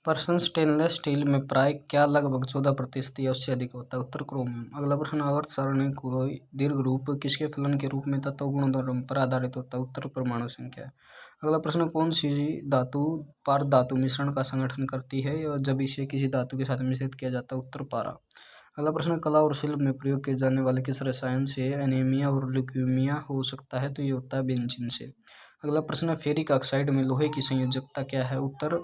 प्रश्न stainless steel में प्राय क्या लगभग 14% या उससे अधिक होता है? उत्तर क्रोमियम। अगला प्रश्न आवर्त सारणी कोई दीर्घ रूप किसके फलन के रूप में तत्व गुणधर्म पर आधारित होता है? उत्तर परमाणु संख्या। अगला प्रश्न कौन सी धातु पारद धातु मिश्रण का संगठन करती है और जब इसे किसी धातु के साथ मिश्रित किया जाता है? उत्तर पारा। अगला प्रश्न कला और शिल्प में प्रयोग किए जाने वाले किस रसायन से एनीमिया और ल्यूकीमिया हो सकता है? तो ये होता है बेंजीन से। अगला प्रश्न फेरिक ऑक्साइड में लोहे की संयोजकता क्या है? उत्तर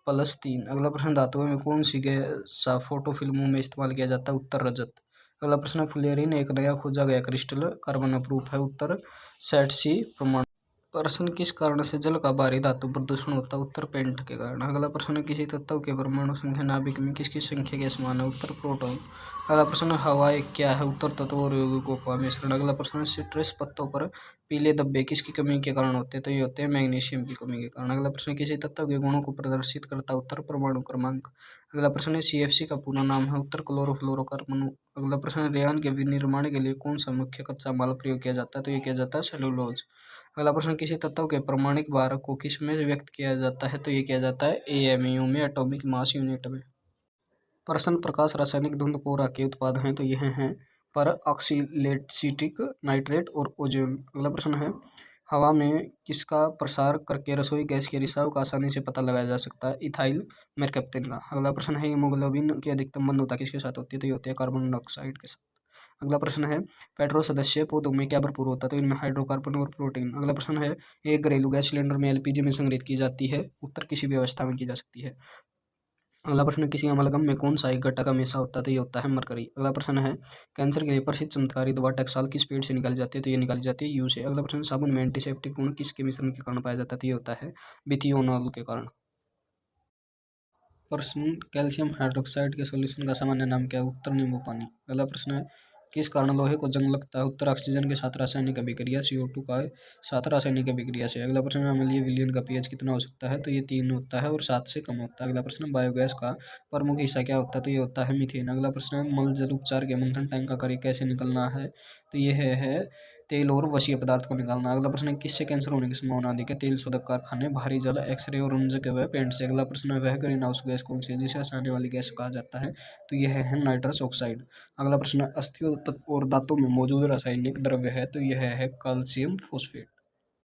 +3। अगला प्रश्न धातुओं में कौन सी गैस फोटो फिल्मों में इस्तेमाल किया जाता है? उत्तर रजत। अगला प्रश्न फ्लोरीन एक नया खोजा गया क्रिस्टल कार्बन अपरूप है? उत्तर सेटसी प्रमाण। प्रश्न किस कारण से जल का भारी धातु प्रदूषण होता है? उत्तर पेंट के कारण। अगला प्रश्न किसी तत्व के परमाणु संख्या नाभिक में किसकी संख्या के समान है? उत्तर प्रोटॉन। अगला प्रश्न हवा एक क्या है? उत्तर तत्व और यौगिकों का मिश्रण। अगला प्रश्न सिट्रस पत्तों पर पीले धब्बे किसकी कमी के कारण होते हैं? तो ये होते हैं मैग्नीशियम की कमी के कारण। अगला प्रश्न किसी तत्व के गुणों को प्रदर्शित करता है? उत्तर परमाणु क्रमांक। अगला प्रश्न CFC का पूरा नाम है? उत्तर क्लोरोफ्लोरोकार्बन। अगला प्रश्न रेयान के विनिर्माण के लिए कौन सा मुख्य कच्चा माल प्रयोग किया जाता है? तो ये किया जाता है सेलुलोज। अगला प्रश्न किसी तत्व के परमाणिक भार को किस में व्यक्त किया जाता है? तो ये किया जाता है AMU में, एटॉमिक मास यूनिट में। प्रश्न प्रकाश रासायनिक धुंध कोरा के उत्पाद हैं? तो यह हैं पर ऑक्सीलेसिटिक नाइट्रेट और ओजोन। अगला प्रश्न है हवा में किसका प्रसार करके रसोई गैस के रिसाव का आसानी से पता लगाया जा सकता है? इथाइल मेरकैप्टन का। अगला प्रश्न है हीमोग्लोबिन की अधिकतम बंधुता किसके साथ होती है? तो ये होती है कार्बन डाइऑक्साइड के साथ। अगला प्रश्न है पेट्रो सदस्य पौधों में क्या भरपूर होता है? तो इनमें हाइड्रोकार्बन और प्रोटीन। अगला प्रश्न है एक घरेलू गैस सिलेंडर में LPG में संग्रहित की जाती है? उत्तर किसी भी अवस्था में की जा सकती है। अगला प्रश्न किसी अमलगम में कौन सा एक घटक हमेशा होता है? तो ये होता है मरकरी। अगला प्रश्न है कैंसर के लिए प्रसिद्ध चमत्कारी दवा टैक्साल किस पेड़ से निकाली जाती है? तो ये निकाली जाती है यू से। अगला प्रश्न साबुन में एंटीसेप्टिक गुण किसके मिश्रण के कारण पाया जाता है? तो ये होता है बिथियोनॉल के कारण। प्रश्न कैल्शियम हाइड्रोक्साइड के सॉल्यूशन का सामान्य नाम क्या है? उत्तर नींबू पानी। अगला प्रश्न है किस कारण लोहे को जंग लगता है? उत्तर ऑक्सीजन के साथ रासायनिक अभिक्रिया, CO2 का साथ रासायनिक अभिक्रिया से। अगला प्रश्न अम्लीय विलयन का pH कितना हो सकता है? तो ये 3 होता है और 7 से कम होता है। अगला प्रश्न बायोगैस का प्रमुख हिस्सा क्या होता है? तो ये होता है मीथेन। अगला प्रश्न मल जल उपचार के मंथन टैंक का कार्य कैसे निकलना है? तो ये है तेल और वसीय पदार्थ को निकालना। अगला प्रश्न किससे कैंसर होने की संभावना अधिक है? तेल शोधक कारखाने, भारी जल, एक्सरे और रंजक व पेंट से। अगला प्रश्न वह ग्रीन हाउस गैस कौन सी है जिसे हंसाने वाली गैस कहा जाता है? तो यह है नाइट्रस ऑक्साइड। अगला प्रश्न अस्थियों और दांतों में मौजूद रासायनिक द्रव्य है? तो यह है कैल्शियम फॉस्फेट।